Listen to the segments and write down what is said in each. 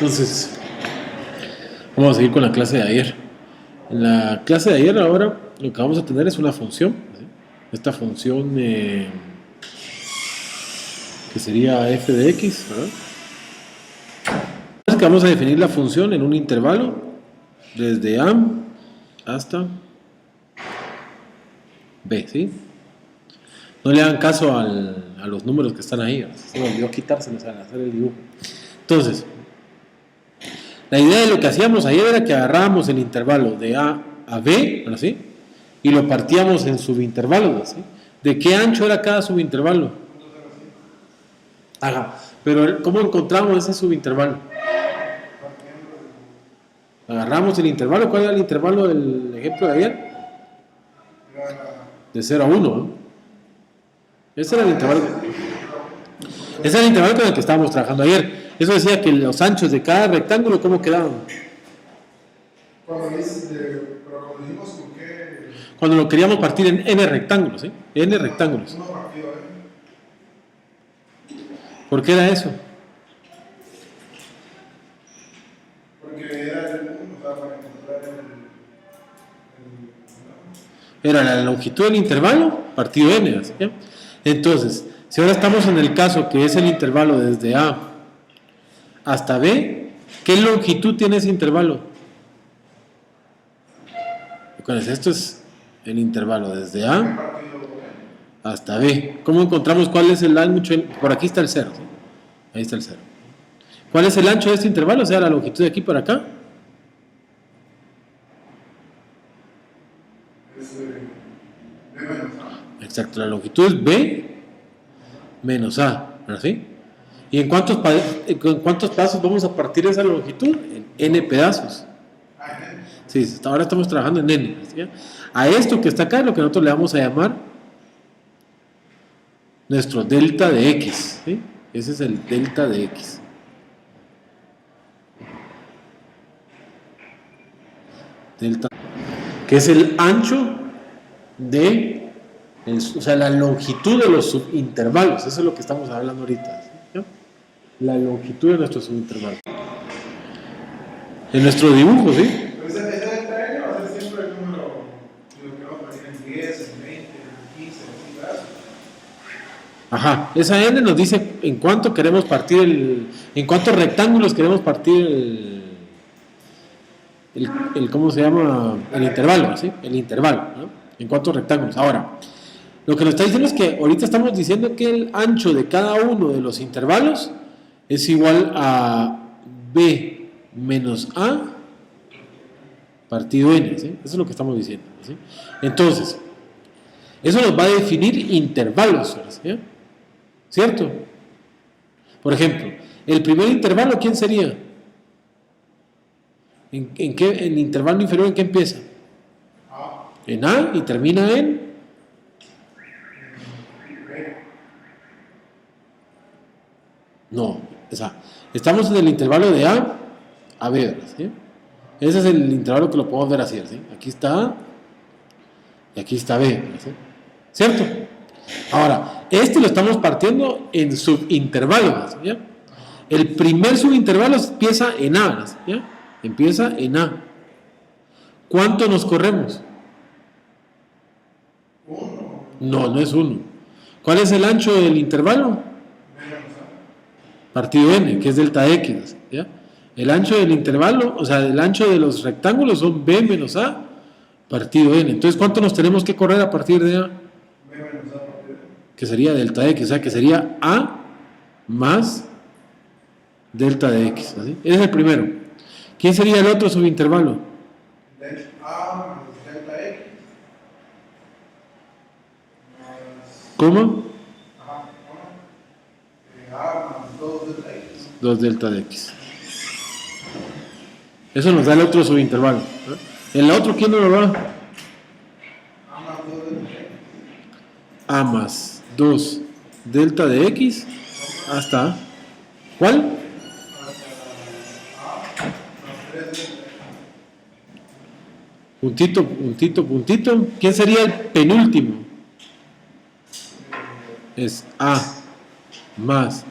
Entonces, vamos a seguir con la clase de ayer. En la clase de ayer ahora lo que vamos a tener es una función, ¿sí? Esta función que sería f de x, ¿verdad? Entonces que vamos a definir la función en un intervalo desde a hasta b, ¿sí? No le hagan caso a los números que están ahí, se me olvidó quitárselos al hacer el dibujo. Entonces, la idea de lo que hacíamos ayer era que agarrábamos el intervalo de a b, ¿sí? Y lo partíamos en subintervalos, ¿sí? ¿De qué ancho era cada subintervalo? Ajá, pero ¿cómo encontramos ese subintervalo? Agarramos el intervalo. ¿Cuál era el intervalo del ejemplo de ayer? De 0 a 1, ¿no? Ese era el intervalo. Ese era el intervalo con el que estábamos trabajando ayer. Eso decía que los anchos de cada rectángulo, ¿cómo quedaban? Cuando lo queríamos partir en n rectángulos, ¿sí? N rectángulos. ¿Por qué era eso? Era la longitud del intervalo partido n, ¿sí? Entonces, si ahora estamos en el caso que es el intervalo desde a hasta b, ¿qué longitud tiene ese intervalo? Esto es el intervalo desde a hasta b. ¿Cómo encontramos cuál es el ancho? Por aquí está el 0, ¿sí? Ahí está el 0. ¿Cuál es el ancho de este intervalo? O sea, la longitud de aquí para acá. Exacto, la longitud es b menos a, ¿sí? ¿Y en cuántos pedazos vamos a partir esa longitud? En n pedazos. Sí, hasta ahora estamos trabajando en n, ¿sí? A esto que está acá es lo que nosotros le vamos a llamar nuestro delta de x, ¿sí? Ese es el delta de x. Delta, que es el ancho de, o sea, la longitud de los subintervalos. Eso es lo que estamos hablando ahorita, ¿sí? La longitud de nuestro subintervalo. En nuestro dibujo, ¿sí? Ajá, esa n nos dice en cuánto queremos partir en cuántos rectángulos queremos partir ¿cómo se llama? El intervalo, ¿sí? El intervalo, ¿no? En cuántos rectángulos. Ahora, lo que nos está diciendo es que ahorita estamos diciendo que el ancho de cada uno de los intervalos es igual a b menos a partido n, ¿sí? Eso es lo que estamos diciendo, ¿sí? Entonces, eso nos va a definir intervalos, ¿sí? ¿Cierto? Por ejemplo, el primer intervalo, ¿quién sería? ¿En qué? ¿El intervalo inferior en qué empieza? En A y termina en no, o sea, estamos en el intervalo de A a B, ¿sí? Ese es el intervalo que lo podemos ver así, ¿sí? Aquí está A y aquí está B, ¿sí? ¿Cierto? Ahora, este lo estamos partiendo en subintervalos, ¿ya? El primer subintervalo empieza en A, ¿ya? Empieza en A. ¿Cuánto nos corremos? No, no es 1. ¿Cuál es el ancho del intervalo? Partido n, que es delta x, ¿ya? El ancho del intervalo, o sea, el ancho de los rectángulos son b menos a partido n. Entonces, ¿cuánto nos tenemos que correr a partir de a? Que sería delta x, o sea, que sería a más delta de x, ¿sí? Ese es el primero. ¿Quién sería el otro subintervalo? A más delta x. ¿Cómo? A más 2 delta x. 2 delta de x. Eso nos da el otro subintervalo, ¿no? ¿El otro quién nos lo da? A más 2 delta de x hasta ¿cuál? Puntito, puntito, puntito. ¿Quién sería el penúltimo? Es A más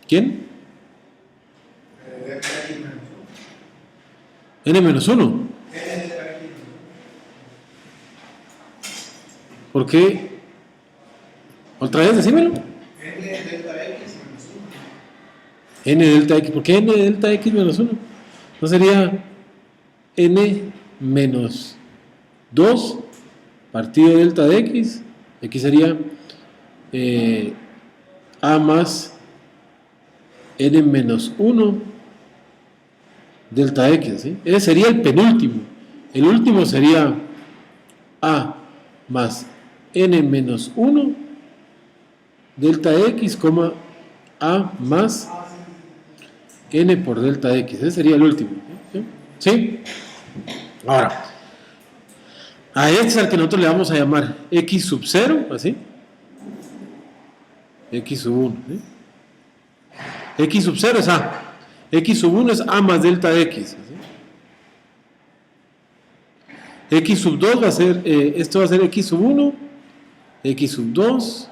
¿Quién? N menos 1. ¿Por qué? ¿Otra vez? Decímelo. N delta X. ¿Por qué N delta X menos 1? ¿No sería N menos 2 partido delta de X? Aquí sería A más N menos 1 delta X, ¿sí? Ese sería el penúltimo. El último sería A más N menos 1 delta X, A más N por delta X. Ese sería el último. ¿Sí? Ahora, a este es al que nosotros le vamos a llamar X sub 0, así. X sub 1. ¿sí? X sub 0 es A. X sub 1 es A más delta X. ¿sí? X sub 2 va a ser, esto va a ser X sub 1, X sub 2,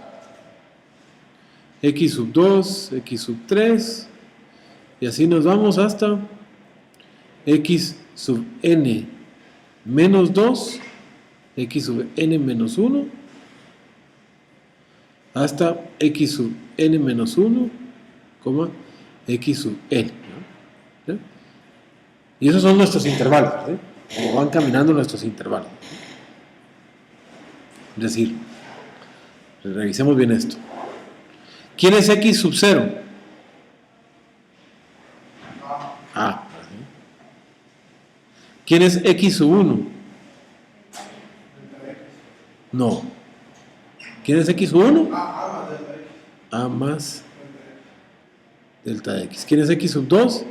X sub 2, X sub 3, y así nos vamos hasta X sub N menos 2, X sub N menos 1, hasta X sub N menos 1, X sub N. ¿sí? Y esos son nuestros intervalos, ¿sí? Como van caminando nuestros intervalos. Es decir, revisemos bien esto. ¿Quién es X sub 0? A. ¿Quién es X sub 1? No. ¿Quién es X sub 1? A más delta X. ¿Quién es X sub 2?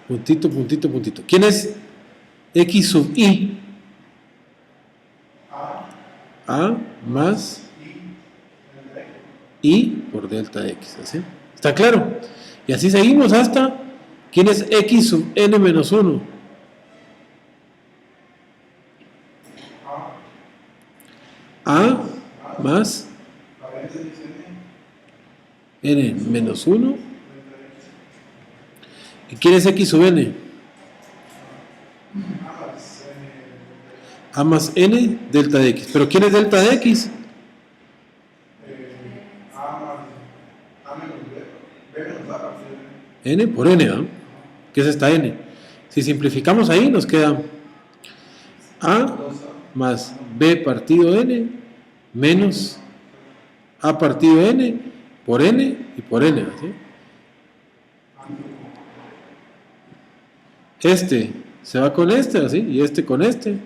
Puntito, puntito, puntito. ¿Quién es X sub I? A más I por delta X. ¿sí? ¿Está claro? Y así seguimos hasta ¿quién es X sub N menos 1? A más N menos 1. ¿Y quién es X sub N? A más N delta de X. ¿Pero quién es delta de X? N por N, ¿no? ¿Qué es esta N? Si simplificamos ahí nos queda A más B partido N menos A partido N por N y por N. ¿sí? Este se va con este, así, y este con este.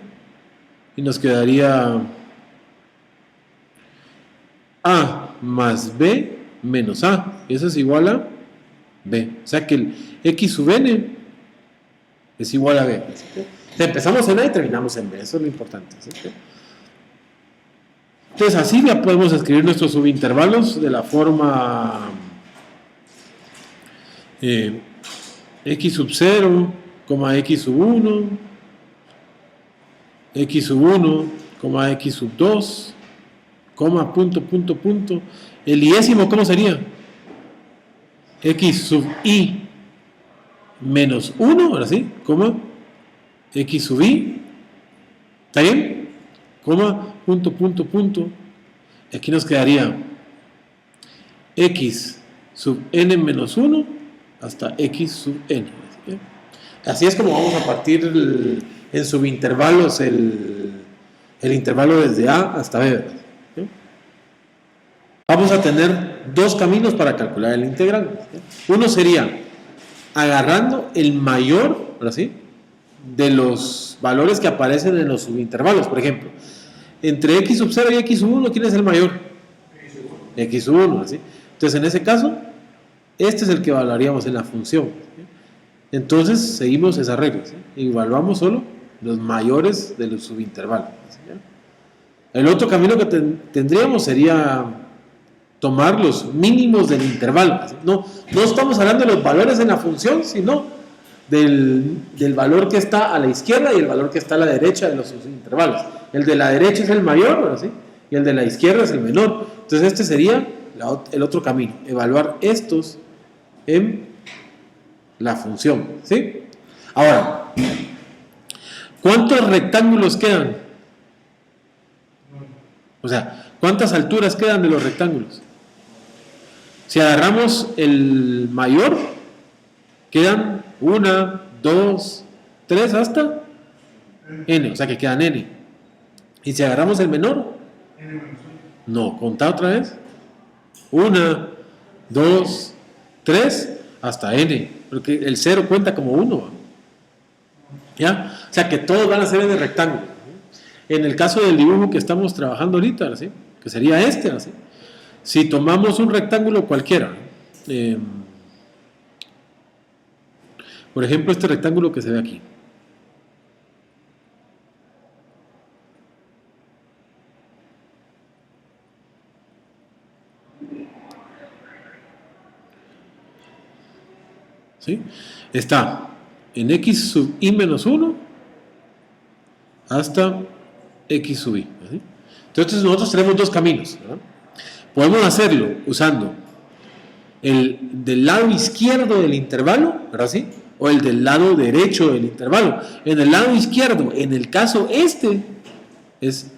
Y nos quedaría A más B menos A. Y eso es igual a B. O sea que el X sub N es igual a B. O sea, empezamos en A y terminamos en B. Eso es lo importante. ¿sí? Entonces así ya podemos escribir nuestros subintervalos de la forma X sub 0, X sub 1, X sub 1, X sub 2, punto, punto, punto. El iésimo, ¿cómo sería? X sub I menos 1, ahora sí, X sub I, ¿está bien? Punto, punto, punto. Y aquí nos quedaría X sub N menos 1 hasta X sub N. ¿sí? Así es como vamos a partir en subintervalos el intervalo desde A hasta B. ¿sí? Vamos a tener dos caminos para calcular el integral. ¿sí? Uno sería agarrando el mayor, ahora sí, de los valores que aparecen en los subintervalos. Por ejemplo, entre X sub 0 y X sub 1, ¿quién es el mayor? X sub 1. ¿sí? Entonces, en ese caso, este es el que evaluaríamos en la función. ¿sí? Entonces, seguimos esa regla. ¿sí? Evaluamos solo los mayores de los subintervalos. ¿sí? El otro camino que tendríamos sería tomar los mínimos del intervalo. ¿sí? No estamos hablando de los valores en la función, sino del valor que está a la izquierda y el valor que está a la derecha de los subintervalos. El de la derecha es el mayor, ¿sí? Y el de la izquierda es el menor. Entonces este sería el otro camino, evaluar estos en la función, ¿sí? Ahora, ¿cuántos rectángulos quedan? O sea, ¿cuántas alturas quedan de los rectángulos? Si agarramos el mayor, quedan 1, 2, 3 hasta n, o sea que quedan n. Y si agarramos el menor, no, contá otra vez. 1, 2, 3 hasta n, porque el 0 cuenta como 1. ¿Ya? O sea que todos van a ser n rectángulos. En el caso del dibujo que estamos trabajando ahorita, ¿sí? Que sería este, ¿sí? Si tomamos un rectángulo cualquiera, por ejemplo este rectángulo que se ve aquí, ¿sí? Está en x sub i menos 1 hasta x sub i, ¿sí? Entonces nosotros tenemos dos caminos, ¿verdad? Podemos hacerlo usando el del lado izquierdo del intervalo, ¿verdad? ¿Sí? O el del lado derecho del intervalo. En el lado izquierdo, en el caso este, es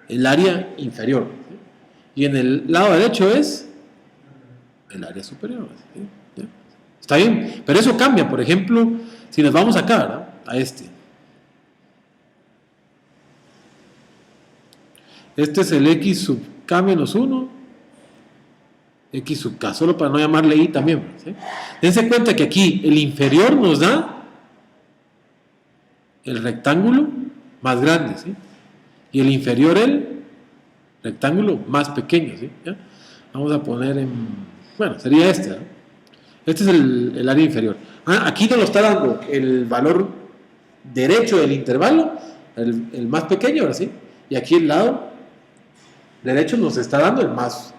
el área inferior, ¿sí? Y en el lado derecho es el área superior, ¿sí? ¿Ya? ¿Está bien? Pero eso cambia, por ejemplo, si nos vamos acá, ¿verdad? A este. Este es el x sub k menos 1, x sub k, solo para no llamarle i también, ¿sí? Dense cuenta que aquí el inferior nos da el rectángulo más grande, ¿sí? Y el inferior el rectángulo más pequeño, ¿sí? ¿Ya? Vamos a poner en... Bueno, sería este, ¿no? Este es el área inferior. Aquí nos lo está dando el valor derecho del intervalo, el más pequeño, ahora sí. Y aquí el lado derecho nos está dando el más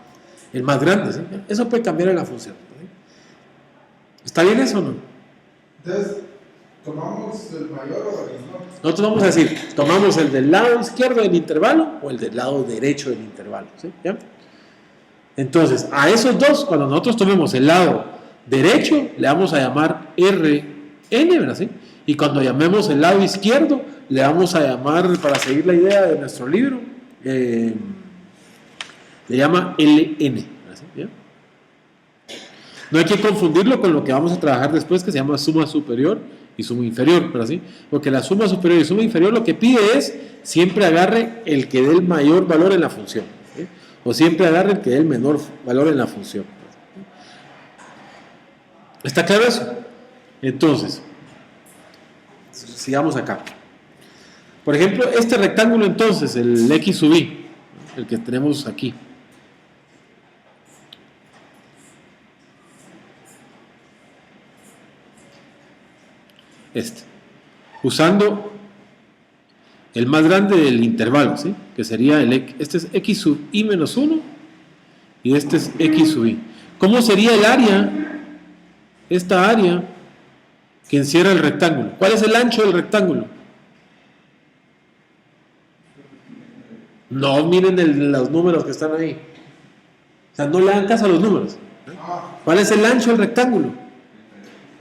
grande, ¿sí? Eso puede cambiar en la función, ¿sí? ¿Está bien eso o no? Entonces, ¿tomamos el mayor o el menor? Nosotros vamos a decir, tomamos el del lado izquierdo del intervalo o el del lado derecho del intervalo, ¿sí? ¿Ya? Entonces, a esos dos, cuando nosotros tomemos el lado derecho, le vamos a llamar Rn, ¿verdad? ¿Sí? Y cuando llamemos el lado izquierdo, le vamos a llamar, para seguir la idea de nuestro libro, le llama Ln, ¿ya? No hay que confundirlo con lo que vamos a trabajar después, que se llama suma superior y suma inferior, ¿sí? Porque la suma superior y suma inferior lo que pide es siempre agarre el que dé el mayor valor en la función, ¿sí? O siempre agarre el que dé el menor valor en la función. ¿Está claro eso? Entonces, sigamos acá. Por ejemplo, este rectángulo entonces, el x sub i, el que tenemos aquí. Usando el más grande del intervalo, ¿sí? Que sería este es x sub i menos 1 y este es x sub i. ¿Cómo sería el área? Esta área que encierra el rectángulo. ¿Cuál es el ancho del rectángulo? No miren los números que están ahí. O sea, no le hagan caso a los números. ¿Cuál es el ancho del rectángulo?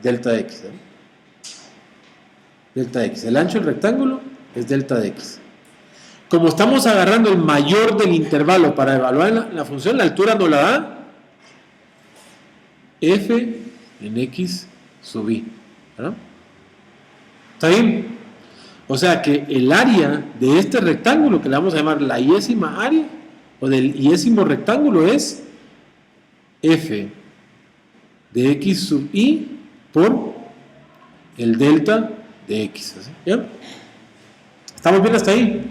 Delta x, ¿eh? Delta x. El ancho del rectángulo es delta de x. Como estamos agarrando el mayor del intervalo para evaluar la función, la altura nos la da f en x sub i, ¿verdad? ¿Está bien? O sea que el área de este rectángulo, que le vamos a llamar la iésima área, o del iésimo rectángulo, es f de x sub i por el delta de x, ¿ya? ¿Estamos bien hasta ahí?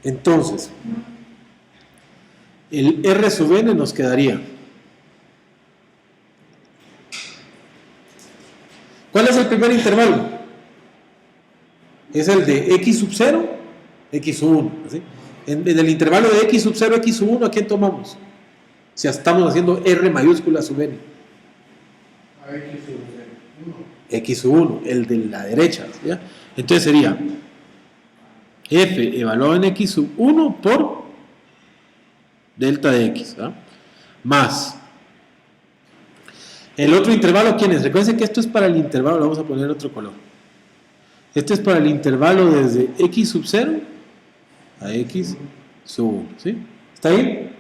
Entonces, el r sub n nos quedaría. ¿Cuál es el primer intervalo? Es el de x sub 0, x sub 1, ¿sí? En el intervalo de x sub 0, x sub 1, ¿a quién tomamos? Si estamos haciendo r mayúscula sub n. A x sub 1. X sub 1, el de la derecha, ¿ya? Entonces sería f evaluado en x sub 1 por delta de x, ¿verdad? Más. El otro intervalo, ¿quién es? Recuerden que esto es para el intervalo, vamos a poner otro color. Este es para el intervalo desde x sub 0 a x sub 1, ¿sí? ¿Está bien?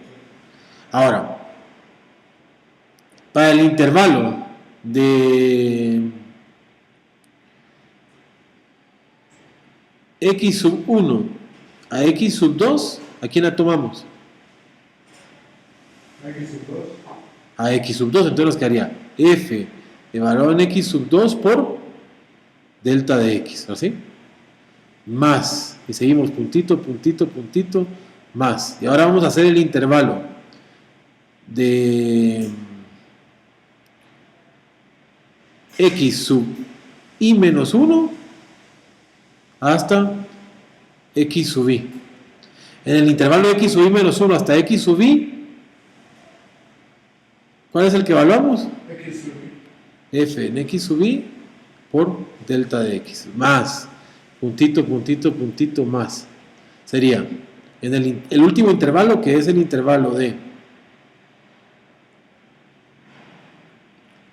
Ahora, para el intervalo de x sub 1 a x sub 2, ¿a quién la tomamos? X sub 2. A x sub 2, entonces nos quedaría f evaluado en x sub 2 por delta de x, ¿así? Más, y seguimos puntito, puntito, puntito, más. Y ahora vamos a hacer el intervalo de x sub i menos 1 hasta x sub i. En el intervalo de x sub i menos 1 hasta x sub i, ¿cuál es el que evaluamos? X sub i. F en x sub i por delta de x, más, puntito, puntito, puntito, más. Sería en el último intervalo, que es el intervalo de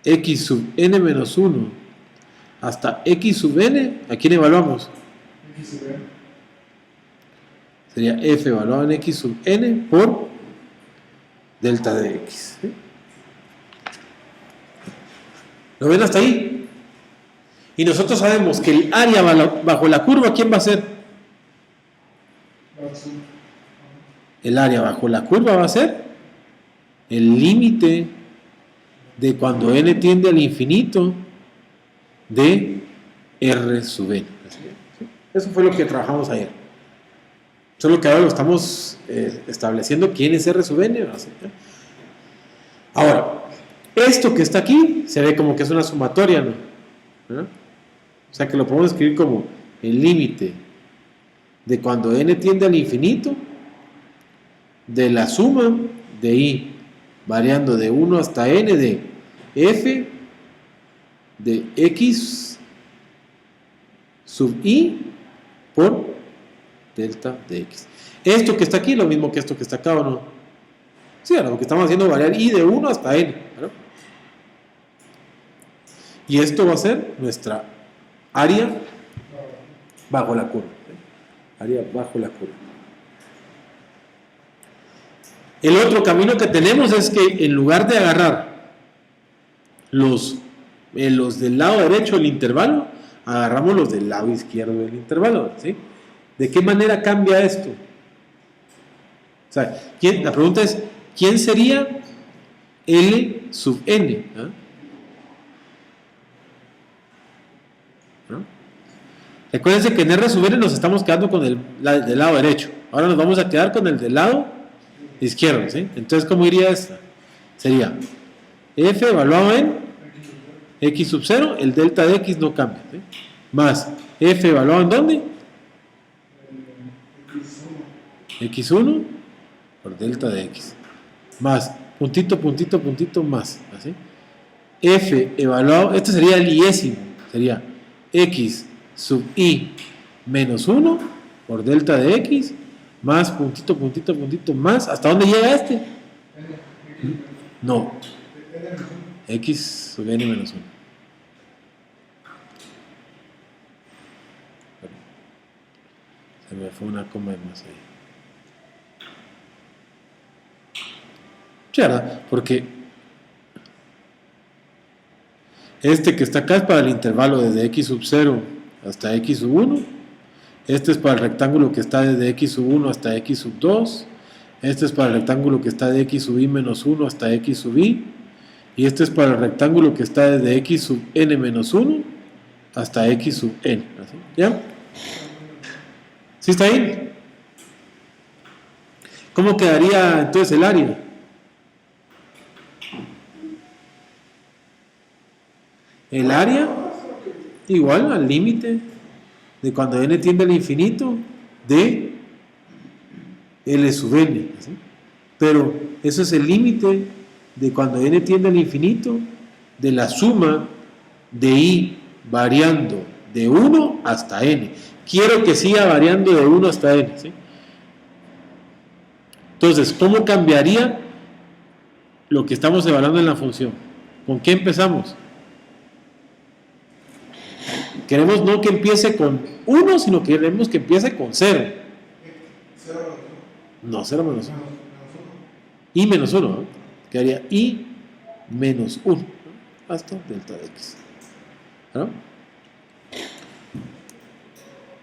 x sub n menos 1 hasta x sub n, ¿a quién evaluamos? X sub n. Sería f evaluado en x sub n por delta de x. ¿Sí? ¿Lo ven hasta ahí? Y nosotros sabemos que el área bajo la curva, ¿quién va a ser? El área bajo la curva va a ser el límite de cuando n tiende al infinito de r sub n. Eso fue lo que trabajamos ayer. Solo que ahora lo estamos estableciendo quién es r sub n. Ahora, esto que está aquí se ve como que es una sumatoria, ¿no? ¿verdad? O sea que lo podemos escribir como el límite de cuando n tiende al infinito de la suma de i variando de 1 hasta n de f de x sub i por delta de x. Esto que está aquí es lo mismo que esto que está acá, ¿o no? Sí, lo que estamos haciendo es variar i de 1 hasta n, ¿verdad? Y esto va a ser nuestra área bajo la curva. Área bajo la curva. El otro camino que tenemos es que en lugar de agarrar los del lado derecho del intervalo, agarramos los del lado izquierdo del intervalo, ¿sí? ¿De qué manera cambia esto? O sea, la pregunta es, ¿quién sería L sub n? ¿No? Recuérdense que en R sub n nos estamos quedando con el del lado derecho. Ahora nos vamos a quedar con el del lado izquierdo, ¿sí? Entonces, ¿cómo iría esta? Sería f evaluado en x sub 0, el delta de x no cambia, ¿sí? Más f evaluado en ¿dónde? x1 por delta de x. Más puntito, puntito, puntito, más, ¿sí? F evaluado, este sería el iésimo, sería x sub i menos 1 por delta de x más puntito, puntito, puntito, más. ¿Hasta dónde llega este? No. X sub n menos 1. Se me fue una coma de más ahí. ¿Verdad? Porque este que está acá es para el intervalo desde x sub 0 hasta x sub 1. Este es para el rectángulo que está desde x sub 1 hasta x sub 2. Este es para el rectángulo que está de x sub i menos 1 hasta x sub i. Y este es para el rectángulo que está desde x sub n menos 1 hasta x sub n. ¿Así? ¿Ya? ¿Sí está ahí? ¿Cómo quedaría entonces el área? El área igual al límite de cuando n tiende al infinito de L sub n, ¿sí? Pero eso es el límite de cuando n tiende al infinito de la suma de i variando de 1 hasta n. Quiero que siga variando de 1 hasta n, ¿sí? Entonces, ¿cómo cambiaría lo que estamos evaluando en la función? ¿Con qué empezamos? Queremos no que empiece con 1, sino que queremos que empiece con 0. 0 menos 1. No, 0 menos 1. Menos 1. Y menos 1, ¿no? Quedaría y menos 1, ¿no? Hasta delta de x. ¿No?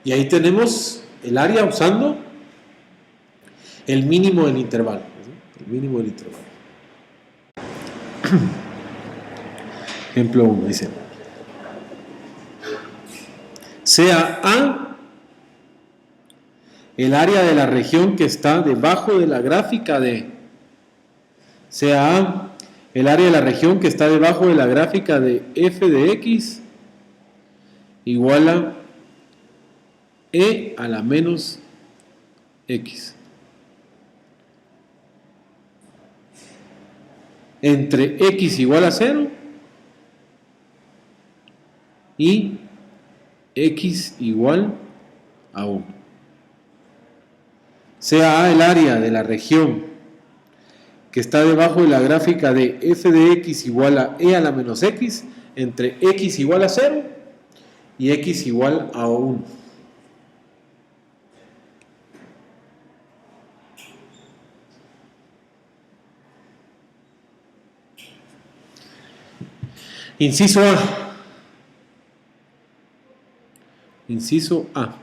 Y ahí tenemos el área usando el mínimo del intervalo. ¿Sí? El mínimo del intervalo. Ejemplo 1 dice: sea A el área de la región que está debajo de la gráfica de sea A el área de la región que está debajo de la gráfica de f de x igual a e a la menos x entre x igual a 0 y x igual a 1. Sea A el área de la región que está debajo de la gráfica de f de x igual a e a la menos x entre x igual a 0 y x igual a 1. Inciso A. Inciso A.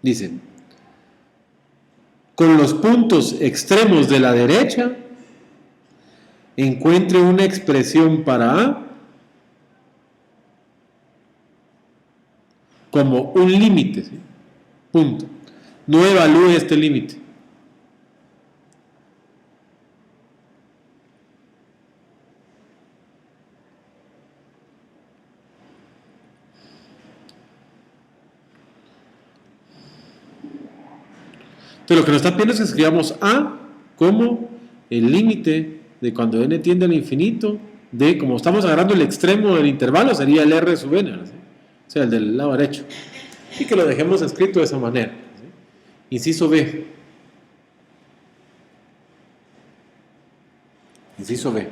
Dice: con los puntos extremos de la derecha, encuentre una expresión para A como un límite, ¿sí? Punto. No evalúe este límite. Entonces lo que nos está pidiendo es que escribamos A como el límite de cuando n tiende al infinito de, como estamos agarrando el extremo del intervalo, sería el r sub n, ¿sí? O sea, el del lado derecho. Y que lo dejemos escrito de esa manera, ¿sí? Inciso B. Inciso B.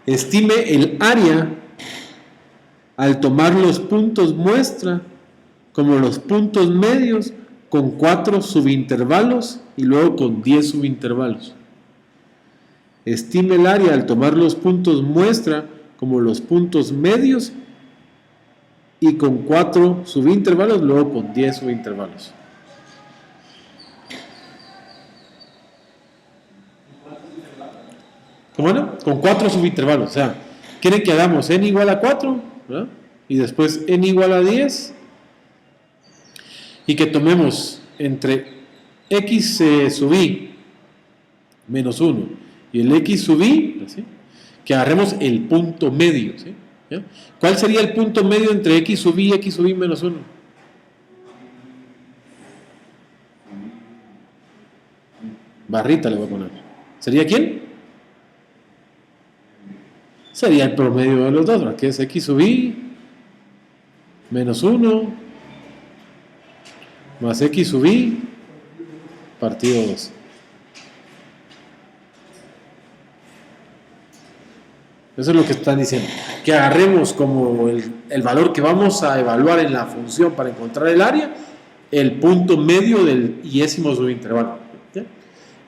Estime el área al tomar los puntos muestra como los puntos medios con 4 subintervalos y luego con 10 subintervalos. Estime el área al tomar los puntos muestra como los puntos medios y con 4 subintervalos, luego con 10 subintervalos. ¿Cómo no? Con 4 subintervalos. O sea, quieren que hagamos n igual a 4, ¿verdad? Y después n igual a 10. Y que tomemos entre x sub i menos 1 y el x sub i, ¿sí? Que agarremos el punto medio, ¿sí? ¿Ya? ¿Cuál sería el punto medio entre x sub i y x sub i menos 1? Barrita le voy a poner. ¿Sería quién? Sería el promedio de los dos, ¿verdad? Que es x sub i menos 1 más x sub i partido 2. Eso es lo que están diciendo. Que agarremos como el valor que vamos a evaluar en la función para encontrar el área, el punto medio del iésimo subintervalo. ¿Sí?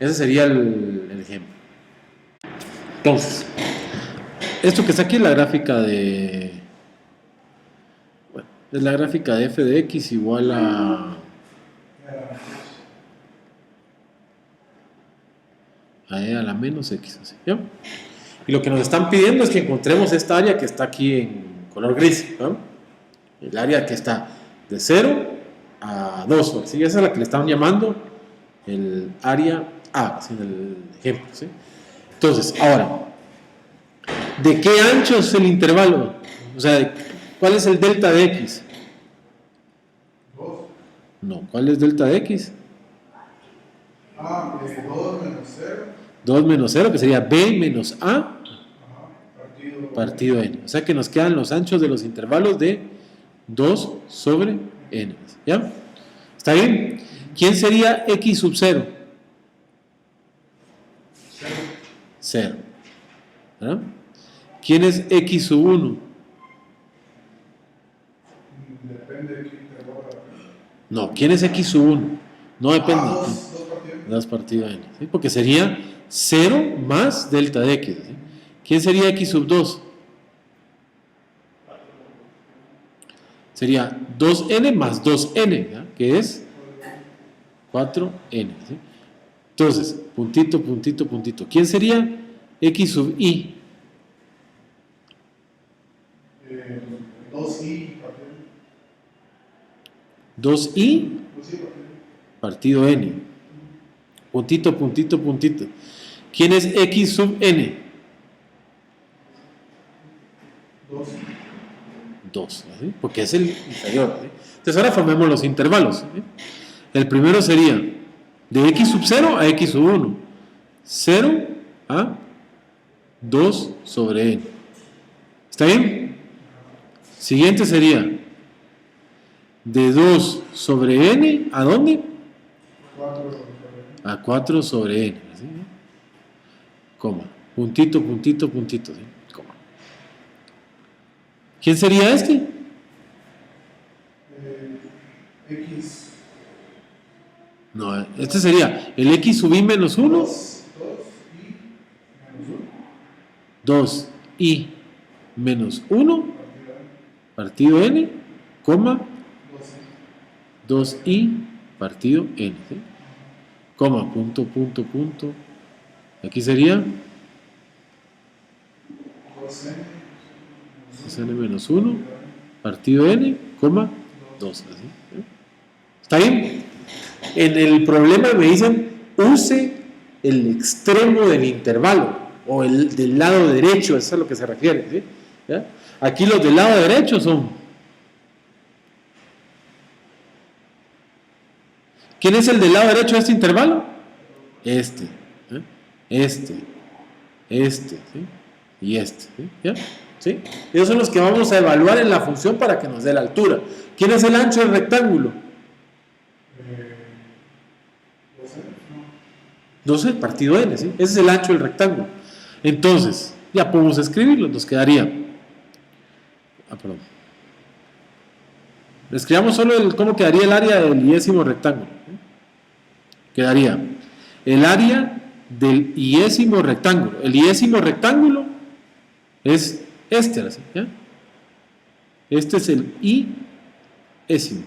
Ese sería el ejemplo. Entonces, esto que está aquí es la gráfica de... Bueno, es la gráfica de f de x igual a e a la menos x. Así, ¿ya? Y lo que nos están pidiendo es que encontremos esta área que está aquí en color gris, ¿no? El área que está de 0 a 2, ¿sí? Esa es la que le están llamando el área A, ¿sí? En el ejemplo, ¿sí? Entonces, ahora, ¿de qué ancho es el intervalo? O sea, ¿cuál es el delta de x? 2. No, ¿cuál es delta de x? 2 menos 0. 2 menos 0, que sería b menos a Ajá, partido n. O sea que nos quedan los anchos de los intervalos de 2 sobre n. ¿Ya? ¿Está bien? ¿Quién sería x sub 0? 0. ¿Verdad? ¿Quién es x sub 1? Depende de quién te borra. No, ¿quién es x sub 1? No depende. Dos partidos. 2 partido n. ¿Sí? Porque sería 0 más delta de x. ¿Sí? ¿Quién sería x sub 2? Sería 2n más 2n, ¿ya? Que es 4n. ¿Sí? Entonces, puntito, puntito, puntito. ¿Quién sería x sub i? 2i 2i partido n. Puntito, puntito, puntito. ¿Quién es x sub n? 2, ¿sí? Porque es el inferior. ¿Sí? Entonces ahora formemos los intervalos. ¿Sí? El primero sería de x sub 0 a x sub 1. 0 a 2 sobre n. ¿Está bien? Siguiente sería de 2 sobre n, ¿a dónde? 4. A 4 sobre n. ¿Sí? Coma. Puntito, puntito, puntito. ¿Sí? Coma. ¿Quién sería este? X. No, este sería el x sub i menos 1. 2i menos 1 partido n, coma 2i partido n. ¿Sí? Coma, punto, punto, punto. Aquí sería 2n menos 1 partido n, coma 2. ¿Sí? ¿Está bien? En el problema me dicen use el extremo del intervalo o el del lado derecho, eso es a lo que se refiere. ¿Sí? ¿Ya? Aquí los del lado derecho son. ¿Quién es el del lado derecho de este intervalo? Este, ¿eh? Este, ¿sí? Y este. ¿Sí? ¿Ya? ¿Sí? Esos son los que vamos a evaluar en la función para que nos dé la altura. ¿Quién es el ancho del rectángulo? 12 partido n, ¿sí? Ese es el ancho del rectángulo. Entonces, ya podemos escribirlo, nos quedaría. Perdón. Escribamos solo cómo quedaría el área del iésimo rectángulo. Quedaría el área del iésimo rectángulo. El iésimo rectángulo es este, ¿ya? Este es el iésimo.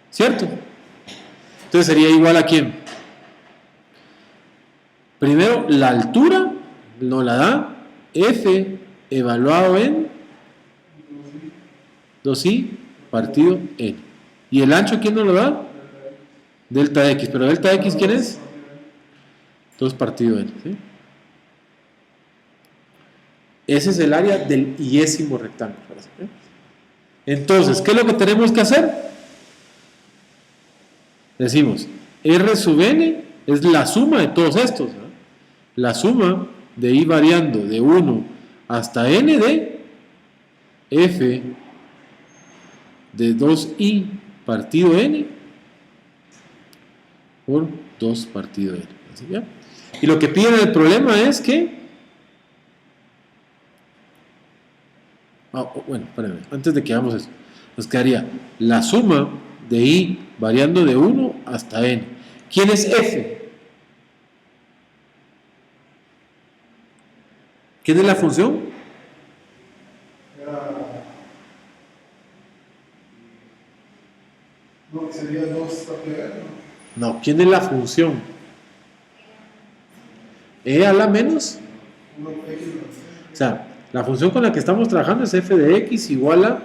¿Cierto? Entonces sería igual a ¿quién? Primero, la altura nos la da f evaluado en 2i partido n. ¿Y el ancho quién nos lo da? Delta x. ¿Pero delta x quién es? 2 partido n. ¿Sí? Ese es el área del iésimo rectángulo. ¿Sí? Entonces, ¿qué es lo que tenemos que hacer? Decimos, r sub n es la suma de todos estos. ¿No? La suma de i variando de 1 hasta n de f de 2i partido n por 2 partido n. ¿Sí? ¿Ya? Y lo que piden en el problema es que... bueno, espérenme, antes de que hagamos eso, nos quedaría la suma de i variando de 1 hasta n. ¿Quién es f? ¿Quién es la función? No, sería 2 partido n, ¿no? No, ¿quién es la función? ¿E a la menos? O sea, la función con la que estamos trabajando es f de x igual a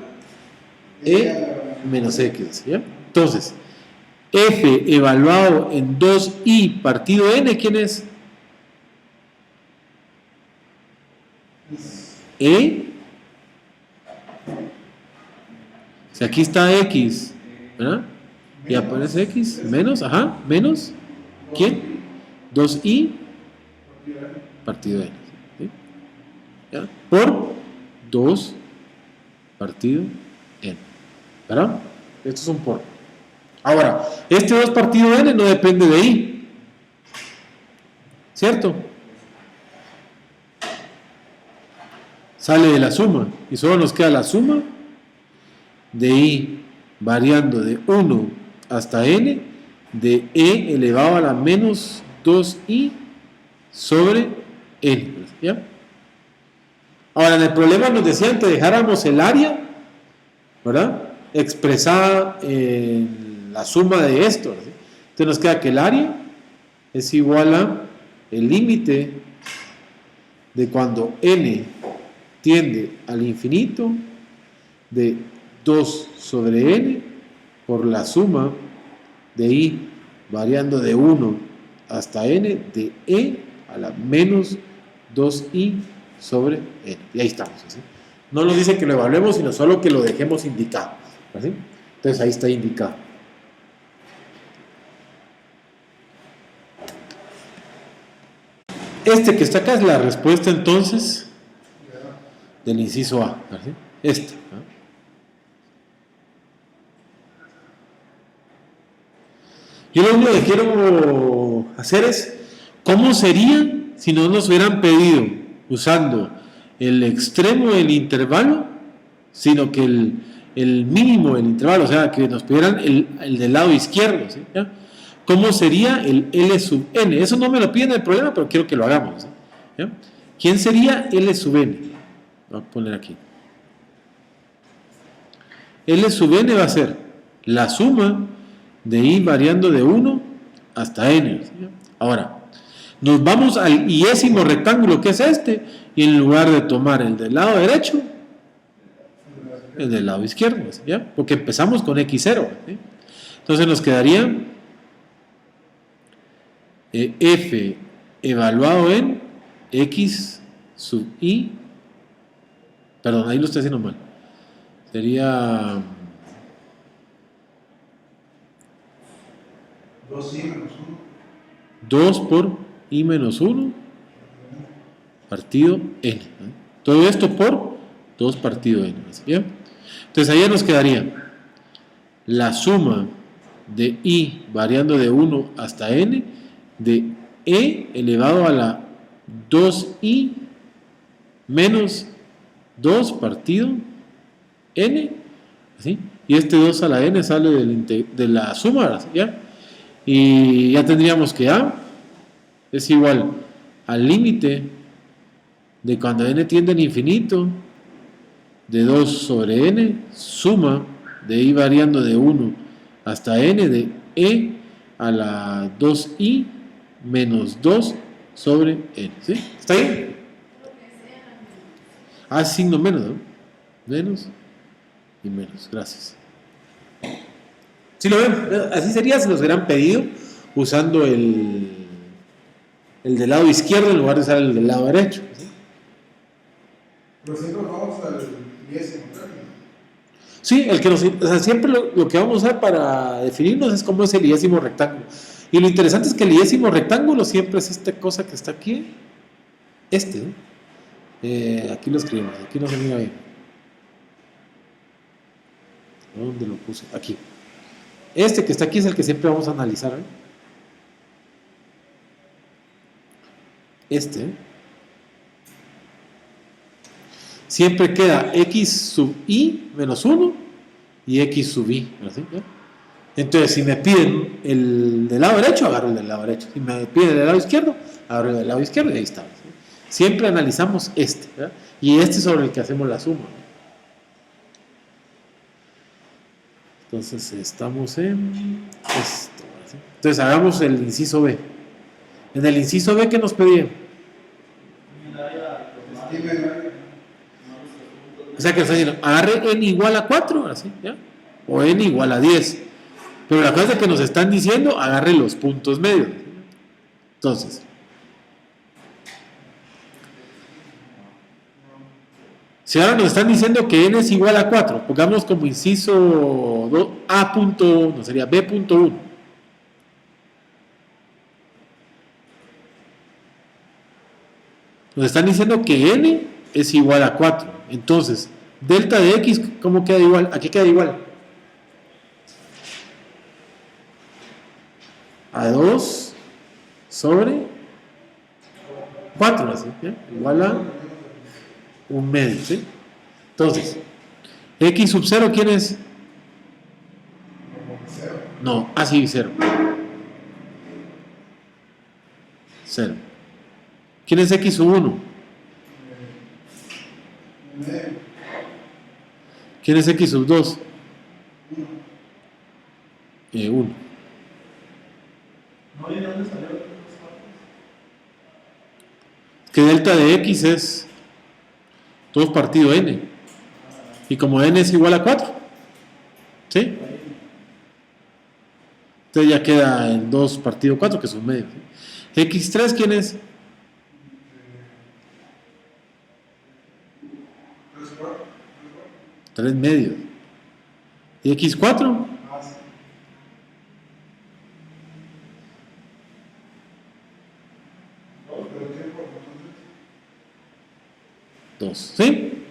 e menos x. ¿Ya? Entonces, f evaluado en 2i partido n, ¿quién es? E. O sea, aquí está x, ¿verdad? Y aparece x, menos, ajá, menos, ¿quién? 2i partido n. ¿Sí? ¿Ya? Por 2 partido n. ¿verdad? Esto es un por. Ahora, este 2 partido n no depende de i, ¿cierto? Sale de la suma y solo nos queda la suma de i variando de 1 hasta n de e elevado a la menos 2i sobre n, ¿ya? Ahora, en el problema nos decían que dejáramos el área, ¿verdad?, expresada en la suma de esto, ¿sí? Entonces nos queda que el área es igual a el límite de cuando n tiende al infinito de 2 sobre n por la suma de i variando de 1 hasta n de e a la menos 2i sobre n. Y ahí estamos, ¿sí? No nos dice que lo evaluemos, sino solo que lo dejemos indicado, ¿sí? Entonces ahí está indicado. Este que está acá es la respuesta entonces del inciso A, ¿sí? Esta, ¿no? Yo lo único que quiero hacer es cómo sería si no nos hubieran pedido usando el extremo del intervalo, sino que el mínimo del intervalo, o sea, que nos pidieran el del lado izquierdo, ¿sí? ¿Ya? ¿Cómo sería el L sub n? Eso no me lo piden en el problema, pero quiero que lo hagamos, ¿sí? ¿Ya? ¿Quién sería L sub n? Voy a poner aquí. L sub n va a ser la suma de i variando de 1 hasta n, ¿sí? Ahora, nos vamos al iésimo rectángulo que es este, y en lugar de tomar el del lado derecho, el del lado izquierdo, ¿ya? Porque empezamos con x0, ¿sí? Entonces nos quedaría f evaluado en x sub i, perdón, ahí lo estoy haciendo mal, sería 2i menos 1. 2 por i menos 1 partido n, ¿no? Todo esto por 2 partido n, ¿ya? Entonces ahí nos quedaría la suma de i variando de 1 hasta n de e elevado a la 2i menos 2 partido n, ¿sí? Y este 2 a la n sale de la suma, ¿ya? Y ya tendríamos que a es igual al límite de cuando n tiende al infinito de 2 sobre n, suma de i variando de 1 hasta n de e a la 2i menos 2 sobre n, ¿sí? ¿Está bien? Ah, signo menos, ¿no? Menos y menos, gracias. Si lo ven, así sería si nos hubieran pedido usando el del lado izquierdo en lugar de usar el del lado derecho, ¿sí? Pero siempre vamos al iésimo término. Sí, o sea, siempre lo que vamos a usar para definirnos es cómo es el iésimo rectángulo. Y lo interesante es que el iésimo rectángulo siempre es esta cosa que está aquí, ¿no? Aquí lo escribimos, aquí no se mira bien. ¿Dónde lo puse? Aquí. Este que está aquí es el que siempre vamos a analizar, ¿eh? Siempre queda x sub i menos 1 y x sub i, ¿sí? ¿Ya? Entonces, si me piden el del lado derecho, agarro el del lado derecho. Si me piden el del lado izquierdo, agarro el del lado izquierdo y ahí está, ¿sí? Siempre analizamos ¿verdad? Y es sobre el que hacemos la suma, ¿no? Entonces, estamos en esto, ¿sí? Entonces, hagamos el inciso B. En el inciso B, ¿qué nos pedían? O sea que nos están diciendo, agarre n igual a 4, así, ¿ya? O n igual a 10. Pero la cosa es que nos están diciendo, agarre los puntos medios. Entonces, si ahora nos están diciendo que n es igual a 4, pongamos como inciso A punto, no sería B.1. Nos están diciendo que n es igual a 4. Entonces, delta de x, ¿cómo queda igual? Aquí queda igual. a 2 sobre 4, ¿sí? ¿Ya? Igual a un medio, ¿sí? Entonces, x sub 0, ¿quién es? No, sí, 0. 0. ¿Quién es x sub 1? ¿Quién es x sub 2? 1. No, ¿y dónde salió? Que delta de x es 2 partido n. Y como n es igual a 4, ¿sí? Entonces ya queda en 2 partido 4, que es un medio, ¿sí? X3, ¿quién es? 3 medios. ¿Y X4? 2, ¿sí?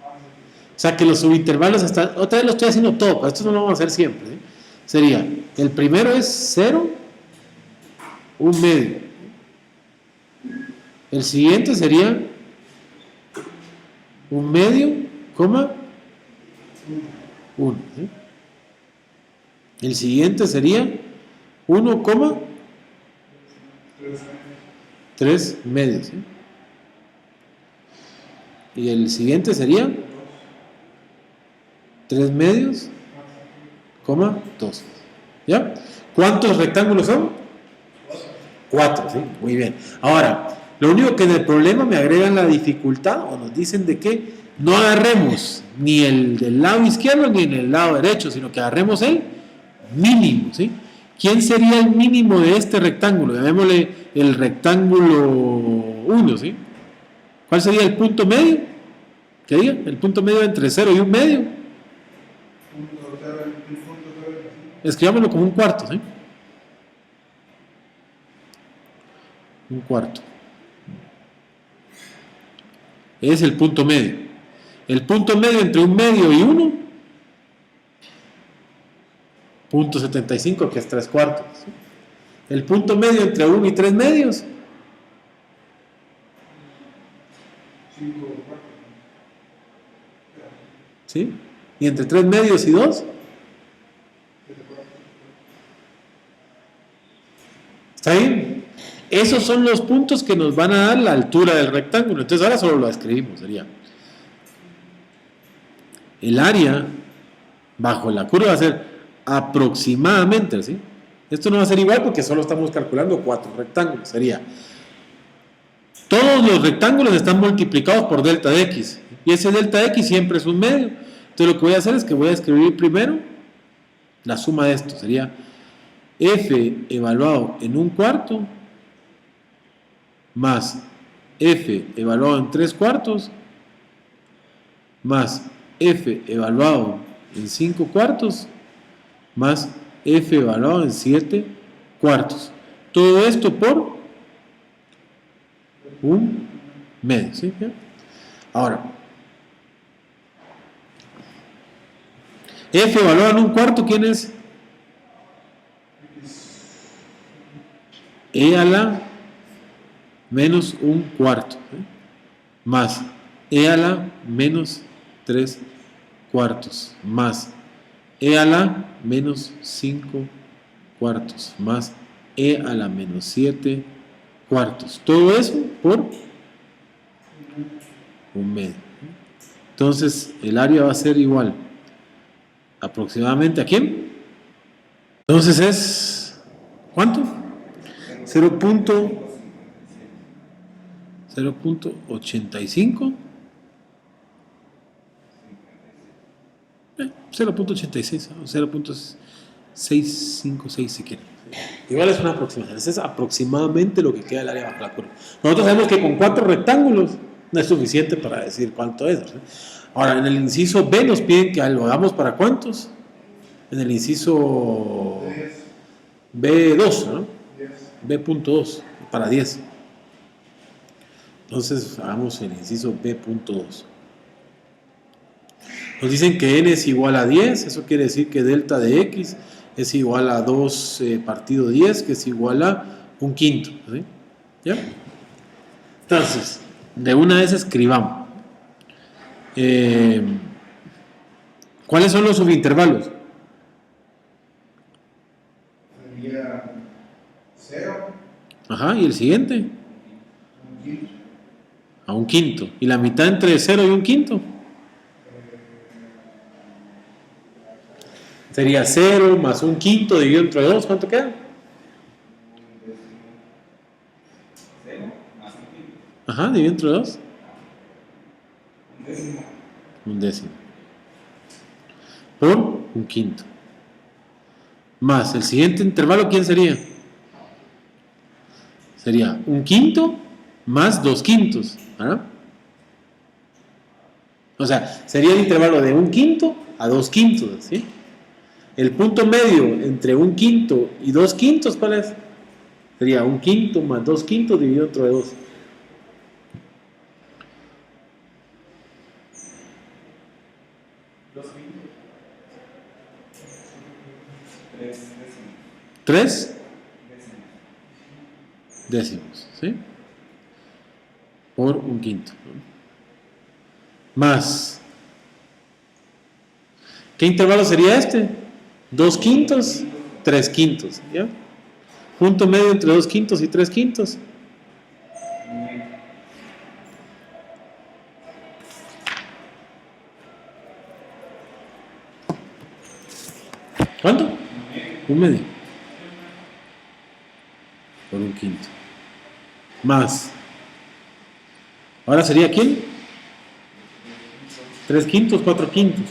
O sea que los subintervalos hasta, otra vez lo estoy haciendo todo, pero esto no lo vamos a hacer siempre, ¿sí? Sería, el primero es 0, un medio. El siguiente sería un medio, coma, 1, ¿sí? El siguiente sería 1, 3 medios, ¿sí? Y el siguiente sería 3 medios, 2. ¿Ya? ¿Cuántos rectángulos son? 4, ¿sí? Muy bien. Ahora, lo único que en el problema me agregan la dificultad, o nos dicen de que no agarremos ni el del lado izquierdo ni en el lado derecho, sino que agarremos el mínimo, ¿sí? ¿Quién sería el mínimo de este rectángulo? Llamémosle el rectángulo 1, ¿sí? ¿Cuál sería el punto medio? ¿Qué diga? El punto medio entre 0 y un medio. Escribámoslo como un cuarto, ¿sí? Un cuarto. Es el punto medio. El punto medio entre un medio y 1, punto 75, que es 3 cuartos. ¿Sí? El punto medio entre 1 y 3 medios, 5 cuartos. ¿sí? Y entre 3 medios y 2, ¿está bien? Esos son los puntos que nos van a dar la altura del rectángulo. Entonces ahora solo lo escribimos, sería el área bajo la curva va a ser aproximadamente, ¿sí? Esto no va a ser igual porque solo estamos calculando 4 rectángulos. Sería, todos los rectángulos están multiplicados por delta de x. Y ese delta de x siempre es un medio. Entonces lo que voy a hacer es que voy a escribir primero la suma de esto. Sería f evaluado en un cuarto más f evaluado en 3 cuartos más f evaluado en 5 cuartos más f evaluado en 7 cuartos. Todo esto por un medio, ¿sí? Ahora, f evaluado en un cuarto, ¿quién es? E a la menos un cuarto, ¿sí? Más e a la menos 3 cuartos, más e a la menos 5 cuartos, más e a la menos 7 cuartos. Todo eso por un medio. Entonces, el área va a ser igual aproximadamente ¿a quién? Entonces es, ¿cuánto? 0.85. 0.86 o 0.656 si quieren. Igual es una aproximación. Ese es aproximadamente lo que queda del área bajo la curva. Nosotros sabemos que con 4 rectángulos no es suficiente para decir cuánto es, ¿sí? Ahora, en el inciso B nos piden que lo hagamos para ¿cuántos? En el inciso B2, ¿no? B.2, para 10. Entonces, hagamos el inciso B.2. Nos dicen que n es igual a 10, eso quiere decir que delta de x es igual a 2 partido 10, que es igual a un quinto. ¿Sí? ¿Ya? Entonces, de una vez escribamos. ¿Cuáles son los subintervalos? Sería 0, Ajá, y el siguiente, 1 quinto. a un quinto. ¿Y la mitad entre 0 y un quinto? Sería 0 más un quinto dividido entre 2, ¿cuánto queda? 0 más un quinto. Ajá, dividido entre 2. Un décimo. Un décimo. Por un quinto. Más el siguiente intervalo, ¿quién sería? Sería un quinto más 2 quintos. ¿Verdad? O sea, sería el intervalo de un quinto a 2 quintos. ¿Sí? El punto medio entre un quinto y 2 quintos, ¿cuál es? Sería un quinto más 2 quintos dividido entre 2. Dos quintos. 3 décimos. 3 Décimos. décimos, ¿sí? Por un quinto. ¿No? Más. ¿Qué intervalo sería este? 2 quintos, 3 quintos, ¿ya? Punto medio entre 2 quintos y 3 quintos. ¿Cuánto? Un medio. Por un quinto. Más. Ahora sería ¿quién? 3 quintos, 4 quintos.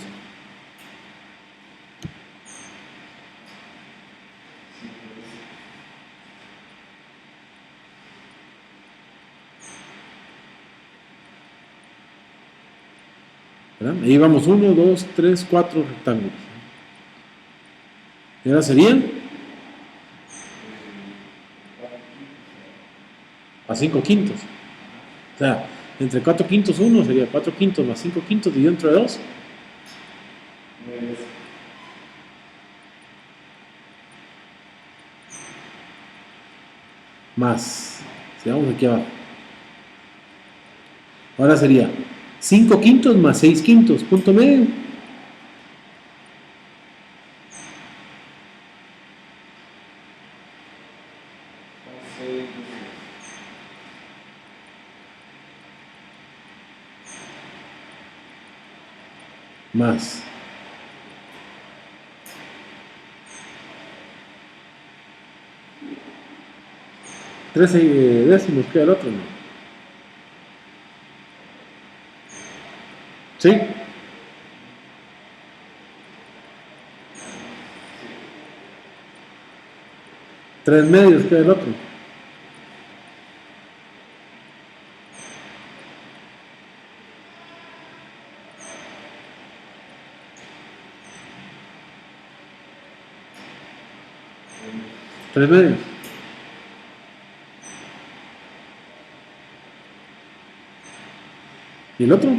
¿Verdad? Ahí vamos 1, 2, 3, 4 rectángulos. Y ahora serían a 5 quintos. O sea, entre 4 quintos 1 sería 4 quintos más 5 quintos dividido entre 2. 9 décimos. Más. Sigamos aquí abajo. Ahora sería 5 quintos más 6 quintos, punto medio. Más. 13 décimos queda el otro, ¿no? ¿Sí? Tres medios queda el otro. Tres medios. ¿Y el otro?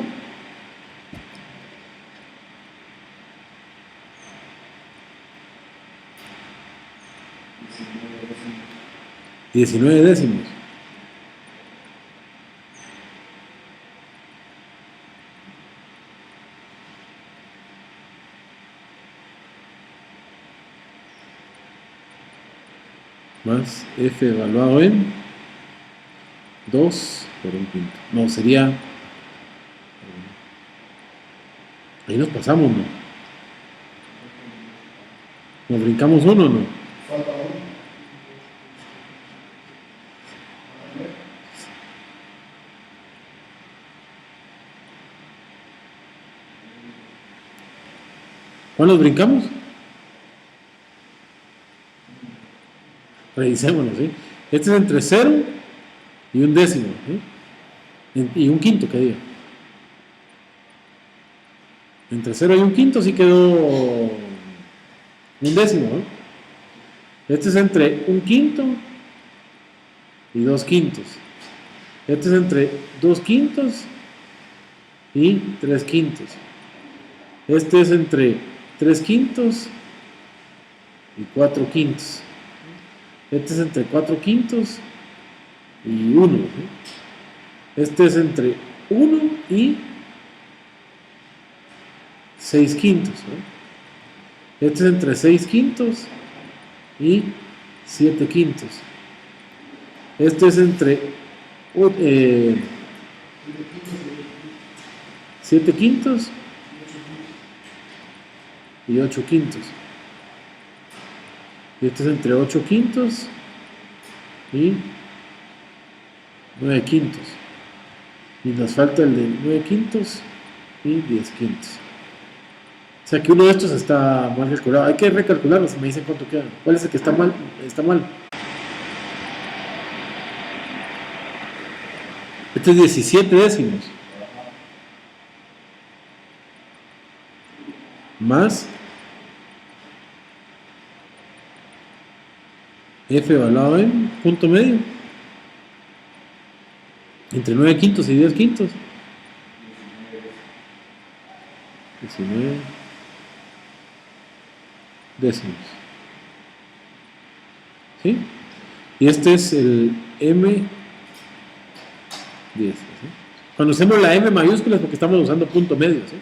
$19 décimos. Más F evaluado en 2 por un quinto. No, sería... Ahí nos pasamos, ¿no? Nos brincamos uno, ¿no? Falta 1. ¿Cuál nos brincamos? Revisémoslo, ¿sí? Este es entre 0 y un décimo, ¿sí? Y un quinto, que diga. Entre 0 y un quinto sí quedó un décimo, ¿no? Este es entre un quinto y 2 quintos. Este es entre 2 quintos y 3 quintos. Este es entre 3 quintos y 4 quintos. Este es entre 4 quintos y 1. Este es entre 1 y 6 quintos. Este es entre 6 quintos y 7 quintos. Este es entre 7 quintos y 8 quintos. Y este es entre 8 quintos y 9 quintos. Y nos falta el de 9 quintos y 10 quintos. O sea que uno de estos está mal calculado. Hay que recalcularlo si me dicen cuánto queda. ¿Cuál es el que está mal? Está mal. Este es 17 décimos. Más F evaluado en punto medio. Entre 9 quintos y 10 quintos. 19 décimos. ¿Sí? Y este es el M10. ¿Sí? Cuando hacemos la M mayúscula es porque estamos usando punto medio. ¿Sí?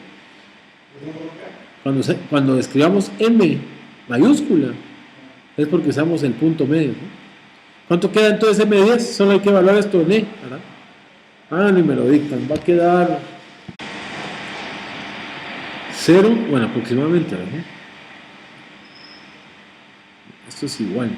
Cuando escribamos M mayúscula es porque usamos el punto medio. ¿Sí? ¿Cuánto queda entonces M10? Solo hay que evaluar esto en E, ¿verdad? Ah, ni me lo dictan. Va a quedar 0, bueno, aproximadamente, ¿verdad? Esto es igual.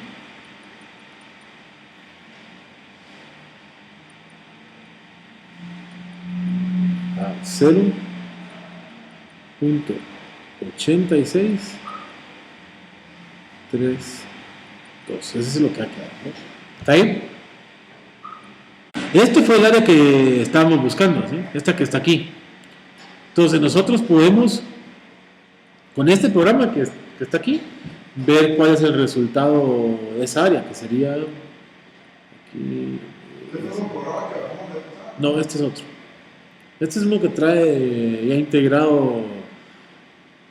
A 0.8632. Eso es lo que ha quedado, ¿no? ¿Está bien? Esto fue el área que estábamos buscando, ¿sí? Esta que está aquí. Entonces nosotros podemos, con este programa que está aquí, ver cuál es el resultado de esa área, que sería aquí. No, este es otro. Este es uno que trae ya integrado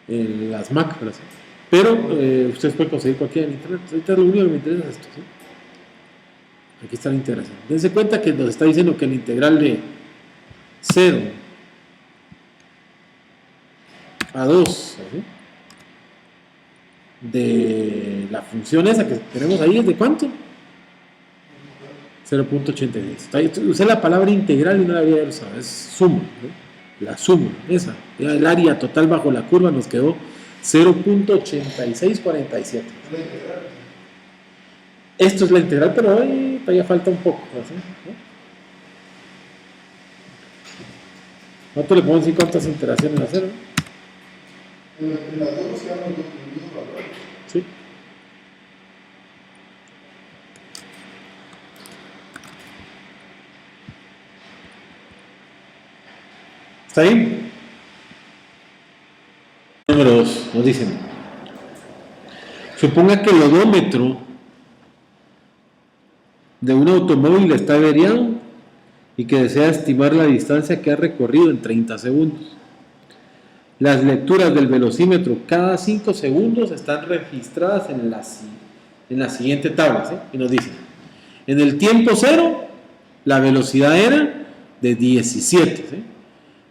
las macros, pero ustedes pueden conseguir cualquiera en internet. Ahorita lo único que me interesa es esto, ¿sí? Aquí está la integración. Dense cuenta que nos está diciendo que el integral de 0 a 2, ¿sí? De la función esa que tenemos ahí es de ¿cuánto? 0.86. Usé la palabra integral y no la había usado, es suma, ¿sí? La suma, esa. Ya el área total bajo la curva nos quedó 0.8647. Esto es la integral, pero hoy todavía falta un poco. ¿Sí? Nosotros le podemos decir cuántas interacciones hacer, ¿no? En las dos nos quedan los mismos valores. Sí. ¿Está ahí? Número 2, nos dicen. Suponga que el odómetro de un automóvil está averiado y que desea estimar la distancia que ha recorrido en 30 segundos. Las lecturas del velocímetro cada 5 segundos están registradas en la siguiente tabla, ¿sí? Y nos dicen, en el tiempo cero, la velocidad era de 17, ¿sí?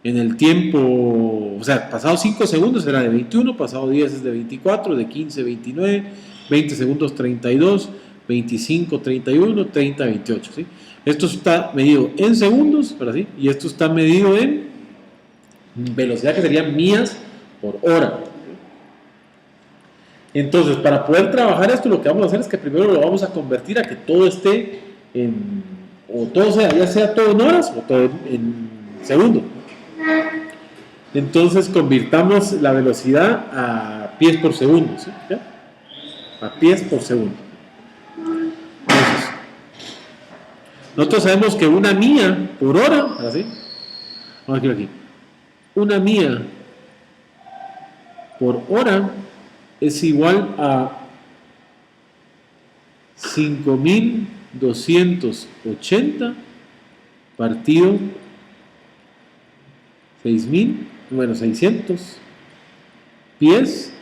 En el tiempo, o sea, pasado 5 segundos era de 21, pasado 10 es de 24, de 15, 29, 20 segundos 32, 25, 31, 30, 28, ¿sí? Esto está medido en segundos, ¿verdad? ¿Sí? Y esto está medido en velocidad que serían millas por hora. Entonces, para poder trabajar esto, lo que vamos a hacer es que primero lo vamos a convertir a que todo esté o todo sea, ya sea todo en horas o todo en segundos. Entonces, convirtamos la velocidad a pies por segundo, ¿sí? ¿Ya? A pies por segundo. Entonces, nosotros sabemos que una milla por hora, ¿así? Vamos a aquí. Una milla por hora es igual a 5.280 partido 600 pies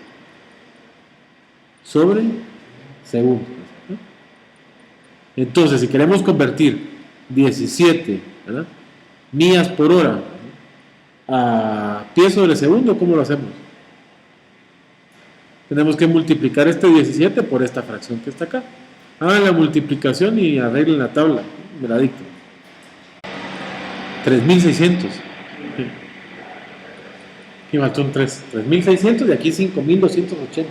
sobre segundo. Entonces, si queremos convertir 17, ¿verdad?, millas por hora a pies sobre segundo, ¿cómo lo hacemos? Tenemos que multiplicar este 17 por esta fracción que está acá. Hagan la multiplicación y arreglen la tabla. Me la dicto. 3600. Aquí faltó un 3. 3600 y aquí 5280.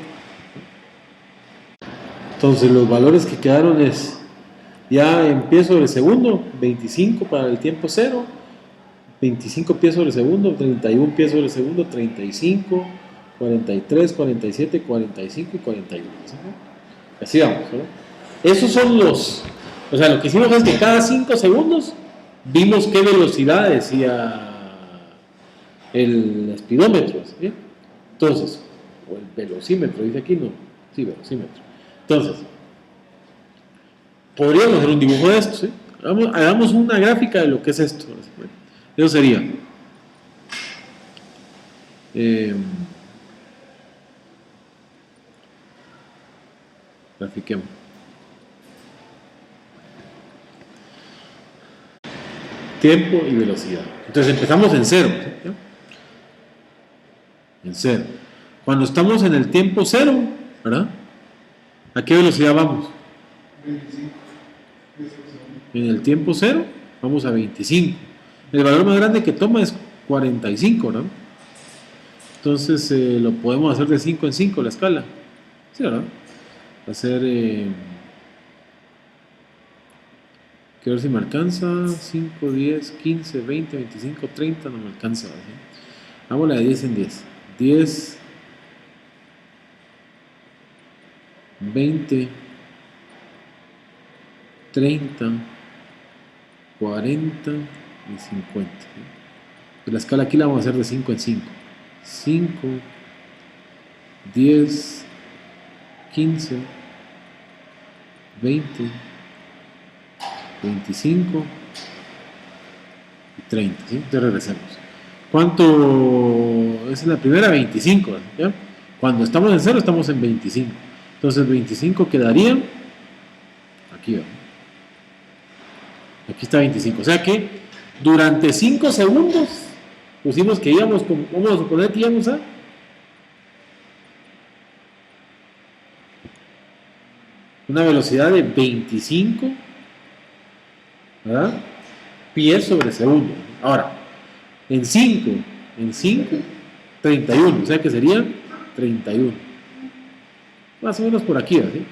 Entonces los valores que quedaron es, ya en pies sobre segundo, 25 para el tiempo 0, 25 pies sobre segundo, 31 pies sobre segundo, 35, 43, 47, 45 y 41. ¿Sí? Así vamos, ¿no? Esos son los... O sea, lo que hicimos es que cada 5 segundos vimos qué velocidad decía el speedómetro. ¿Sí? Entonces, o el velocímetro, dice aquí, no. Sí, velocímetro. Entonces, podríamos hacer un dibujo de esto. ¿Sí? Hagamos una gráfica de lo que es esto. ¿Sí? Eso sería... grafiquemos. Tiempo y velocidad. Entonces empezamos en 0. ¿Sí? En 0. Cuando estamos en el tiempo 0, ¿verdad? ¿A qué velocidad vamos? 25. En el tiempo 0 vamos a 25. El valor más grande que toma es 45, ¿no? Entonces lo podemos hacer de 5 en 5 la escala. ¿Sí, verdad? Hacer... quiero ver si me alcanza. 5, 10, 15, 20, 25, 30. No me alcanza. ¿Sí? Hagámosla de 10 en 10. 10, 20, 30, 40 y 50. ¿Sí? La escala aquí la vamos a hacer de 5 en 5. 5, 10, 15, 20, 25 y 30. ¿Sí? Entonces regresemos. ¿Cuánto es en la primera? 25. ¿Ya? Cuando estamos en 0 estamos en 25. Entonces 25 quedaría aquí. ¿verdad? Aquí está 25. O sea que durante 5 segundos pusimos que íbamos, vamos a suponer que íbamos a una velocidad de 25, ¿verdad?, pies sobre segundo. Ahora, en 5, 31, o sea que sería 31. Más o menos por aquí, ¿sí?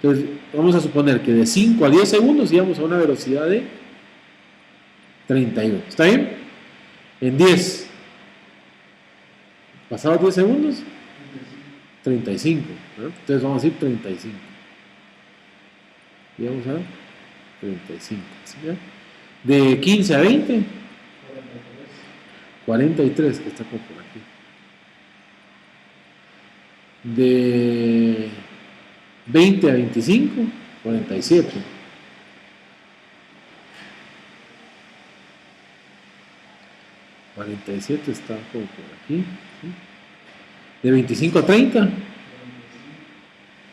Entonces, vamos a suponer que de 5 a 10 segundos íbamos a una velocidad de 31. ¿Está bien? En 10. ¿Pasados 10 segundos? 35. ¿no? Entonces vamos a decir 35. Y vamos a 35. ¿Sí? De 15 a 20. 43, que está por aquí. De 20 a 25, 47. (47) está como por aquí. ¿Sí? De 25 a 30,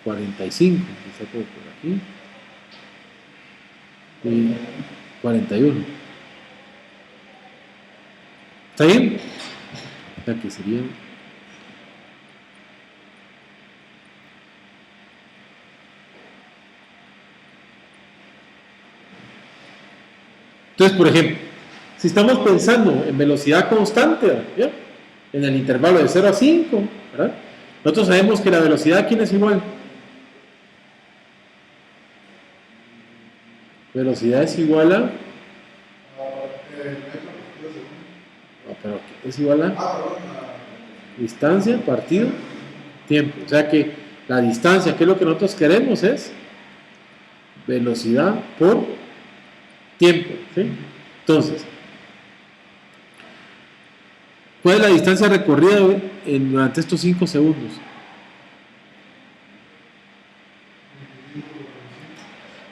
45, está como por aquí. Y 41. ¿Está bien? Aquí serían. Entonces, por ejemplo, si estamos pensando en velocidad constante, ¿ya?, en el intervalo de 0 a 5, ¿verdad?, nosotros sabemos que la velocidad aquí es igual. Velocidad es igual a... no, pero es igual a distancia partido tiempo. O sea que la distancia, que es lo que nosotros queremos, es velocidad por tiempo. ¿Sí? Entonces, ¿cuál es la distancia recorrida durante estos 5 segundos?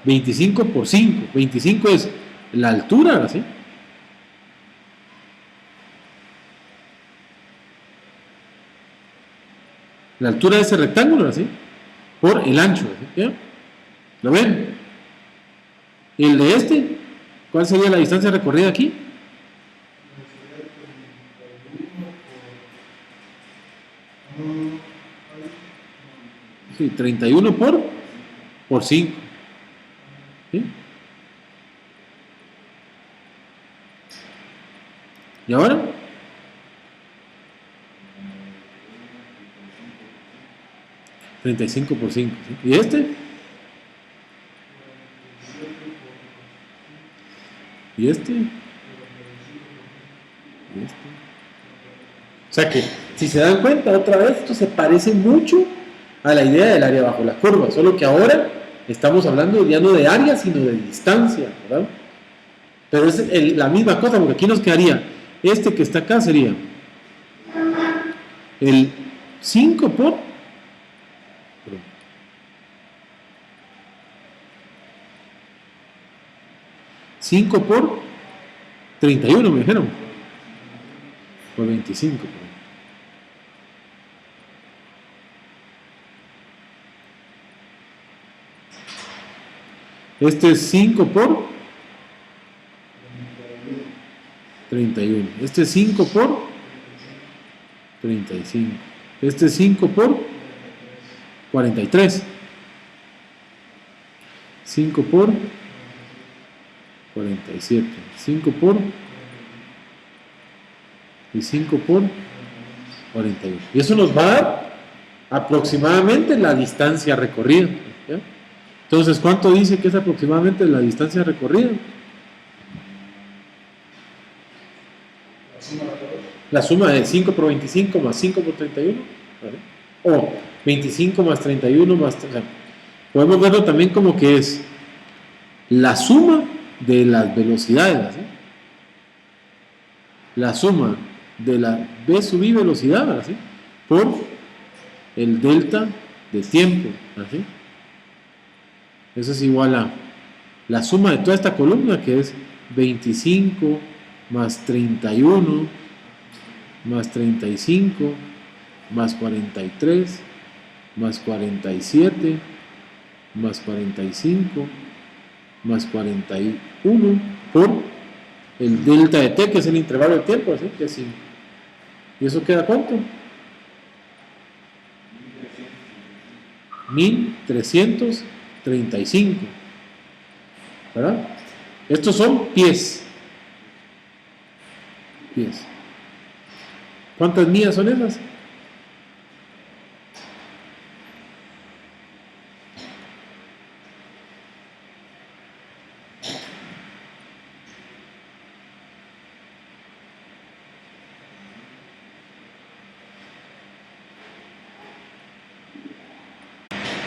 25 por 5. 25 es la altura, ¿sí? La altura de ese rectángulo, ¿sí? por el ancho, ¿ya? ¿Lo ven? El de este, ¿cuál sería la distancia recorrida aquí? Sí, 31 por 5. ¿Sí? ¿Y ahora? $35 por 5. ¿Sí? ¿Y este? ¿Y este? ¿Y este? O sea que, si se dan cuenta, otra vez, esto se parece mucho a la idea del área bajo la curva, solo que ahora estamos hablando ya no de área, sino de distancia, ¿verdad? Pero es la misma cosa, porque aquí nos quedaría, este que está acá sería el 5 por 5 por 31, me dijeron, por 25. Este es 5 por 31. Este es 5 por 35. Este es 5 por 43. 5 por 47. 5 por y 5 por 41. Y eso nos va a dar aproximadamente la distancia recorrida, ¿ya? Entonces, ¿cuánto dice que es aproximadamente la distancia recorrida? La suma de 5 por 25 más 5 por 31, ¿vale? O 25 más 31 más... O sea, podemos verlo también como que es la suma de las velocidades, ¿sí? La suma de la v sub i velocidad, ¿sí? Por el delta de tiempo, ¿sí? Eso es igual a la suma de toda esta columna, que es 25 más 31 más 35 más 43 más 47 más 45 más 41 por el delta de t, que es el intervalo de tiempo, ¿sí? Que es 5. ¿Y eso queda cuánto? 1335, ¿verdad? Estos son pies. ¿Cuántas millas son esas?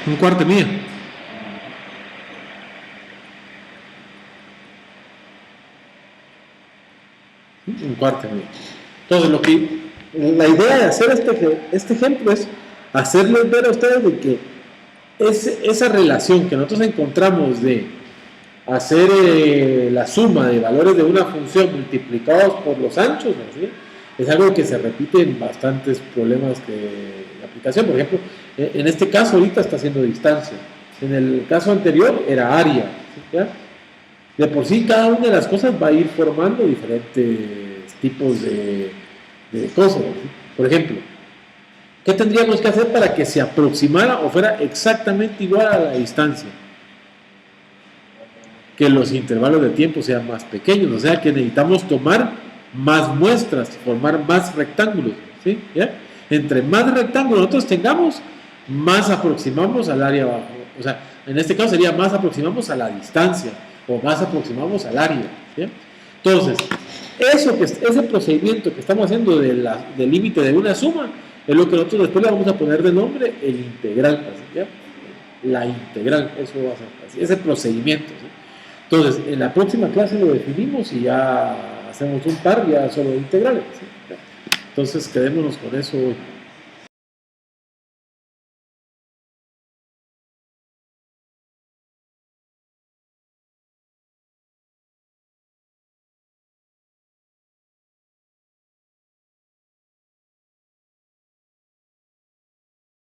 Un cuarto de milla. Un cuarto de milla. Entonces, la idea de hacer este ejemplo es hacerles ver a ustedes de que esa relación que nosotros encontramos de hacer la suma de valores de una función multiplicados por los anchos, ¿sí? Es algo que se repite en bastantes problemas de aplicación. Por ejemplo, en este caso ahorita está haciendo distancia. En el caso anterior era área, ¿sí? ¿Ya? De por sí cada una de las cosas va a ir formando diferentes tipos de cosas, ¿sí? Por ejemplo, ¿qué tendríamos que hacer para que se aproximara o fuera exactamente igual a la distancia? Que los intervalos de tiempo sean más pequeños, o sea que necesitamos tomar más muestras, formar más rectángulos, ¿sí? ¿Ya? Entre más rectángulos nosotros tengamos, más aproximamos al área abajo. O sea, en este caso sería más aproximamos a la distancia o más aproximamos al área, ¿sí? Entonces, ese procedimiento que estamos haciendo del límite de una suma es lo que nosotros después le vamos a poner de nombre el integral, ¿sí? La integral, eso va a ser así, ese procedimiento, ¿sí? Entonces, en la próxima clase lo definimos y ya hacemos un par ya solo de integrales, ¿sí? Entonces, quedémonos con eso hoy.